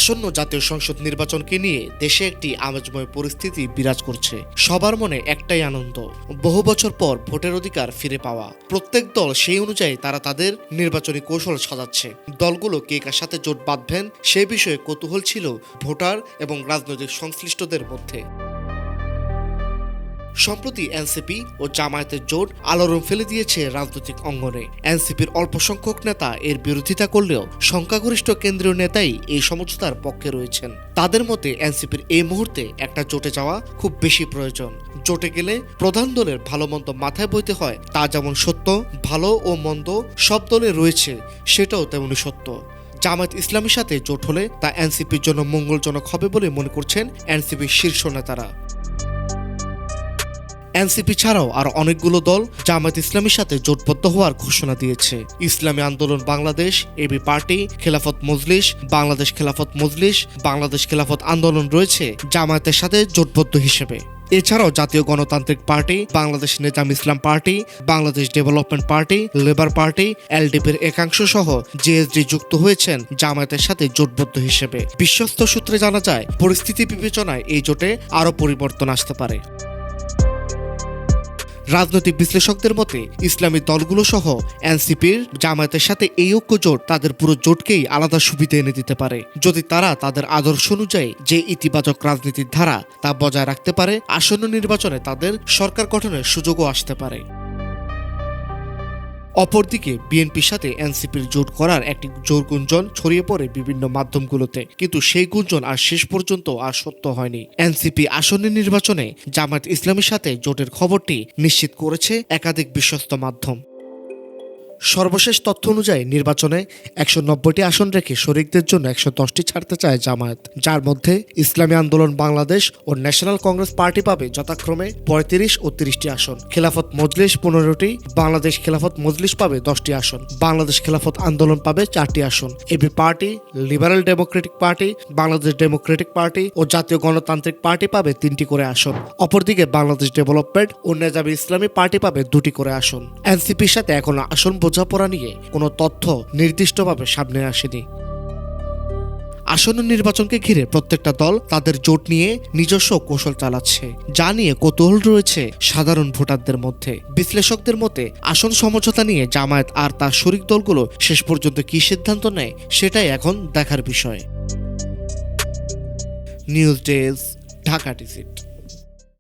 আসন্ন জাতীয় সংসদ নির্বাচনকে নিয়ে দেশে একটি আমেজময় পরিস্থিতি বিরাজ করছে। সবার মনে একটাই আনন্দ, বহু বছর পর ভোটের অধিকার ফিরে পাওয়া। প্রত্যেক দল সেই অনুযায়ী তারা তাদের নির্বাচনী কৌশল সাজাচ্ছে। দলগুলো কে কার সাথে জোট বাঁধবেন সে বিষয়ে কৌতূহল ছিল ভোটার এবং রাজনৈতিক সংশ্লিষ্টদের মধ্যে। সম্প্রতি এনসিপি ও জামায়াতের জোট আলোড়ন ফেলে দিয়েছে রাজনৈতিক অঙ্গনে। এনসিপির অল্প সংখ্যক নেতা এর বিরোধিতা করলেও সংখ্যাগরিষ্ঠ কেন্দ্রীয় নেতাই এই সমঝোতার পক্ষে রয়েছেন। তাদের মতে এনসিপির এই মুহূর্তে একটা জোটে যাওয়া খুব বেশি প্রয়োজন। জোটে গেলে প্রধান দলের ভালো মন্দ মাথায় বইতে হয়, তা যেমন সত্য, ভালো ও মন্দ সব দলে রয়েছে সেটাও তেমনি সত্য। জামায়াত ইসলামীর সাথে জোট হলে তা এনসিপির জন্য মঙ্গলজনক হবে বলে মনে করছেন এনসিপির শীর্ষ নেতারা। এনসিপি ছাড়াও আর অনেকগুলো দল জামায়াত ইসলামীর সাথে জোটবদ্ধ হওয়ার ঘোষণা দিয়েছে। ইসলামী আন্দোলন বাংলাদেশ, এবি পার্টি, খেলাফত মজলিস, বাংলাদেশ খেলাফত মজলিস, বাংলাদেশ খেলাফত আন্দোলন রয়েছে জামায়াতের সাথে জোটবদ্ধ হিসেবে। এছাড়াও জাতীয় গণতান্ত্রিক party, Bangladesh Nezam Islam party, Bangladesh development party, labour party, এলডিপির একাংশ সহ জেএসডি যুক্ত হয়েছেন জামায়াতের সাথে জোটবদ্ধ হিসেবে। বিশ্বস্ত সূত্রে জানা যায়, পরিস্থিতি বিবেচনায় এই জোটে আরও পরিবর্তন আসতে পারে। রাজনৈতিক বিশ্লেষকদের মতে ইসলামী দলগুলো সহ এনসিপির জামায়াতের সাথে এই ঐক্য জোট তাদের পুরো জোটকেই আলাদা সুবিধা এনে দিতে পারে। যদি তারা তাদের আদর্শ অনুযায়ী যে ইতিবাচক রাজনীতির ধারা তা বজায় রাখতে পারে, আসন্ন নির্বাচনে তাদের সরকার গঠনের সুযোগও আসতে পারে। অপরদিকে বিএনপির সাথে এনসিপির জোট করার একটি জোর গুঞ্জন ছড়িয়ে পড়ে বিভিন্ন মাধ্যমগুলোতে, কিন্তু সেই গুঞ্জন আর শেষ পর্যন্ত আর সত্য হয়নি। এনসিপি আসন্ন নির্বাচনে জামায়াত ইসলামীর সাথে জোটের খবরটি নিশ্চিত করেছে একাধিক বিশ্বস্ত মাধ্যম। সর্বশেষ তথ্য অনুযায়ী নির্বাচনে 190টি আসন রেখে শরিকদের জন্য 110টি ছাড়তে চায় জামায়াত, যার মধ্যে ইসলামী আন্দোলন বাংলাদেশ ও ন্যাশনাল কংগ্রেস পার্টি পাবে যথাক্রমে 35 ও 30টি আসন। খেলাফত মজলিস 15টি, বাংলাদেশ খেলাফত মজলিস পাবে 10টি আসন, বাংলাদেশ খেলাফত আন্দোলন পাবে 4টি আসন, AB party, liberal democratic party, Bangladesh democratic party ও জাতীয় গণতান্ত্রিক পার্টি পাবে 3টি করে আসন। অপরদিকে বাংলাদেশ ডেভেলপমেন্ট ও নেজামি ইসলামী পার্টি পাবে 2টি করে আসন। এনসিপির সাথে এখনো আসন বোঝাপড়া নিয়ে কোনো তথ্য নির্দিষ্টভাবে সামনে আসেনি। আসন্ন নির্বাচনকে ঘিরে প্রত্যেকটা দল তাদের জোট নিয়ে নিজস্ব কৌশল চালাচ্ছে, যা নিয়ে কৌতূহল রয়েছে সাধারণ ভোটারদের মধ্যে। বিশ্লেষকদের মতে আসন সমঝোতা নিয়ে জামায়াত আর তার শরিক দলগুলো শেষ পর্যন্ত কী সিদ্ধান্ত নেয় সেটাই এখন দেখার বিষয়। News desk, Dhaka digit.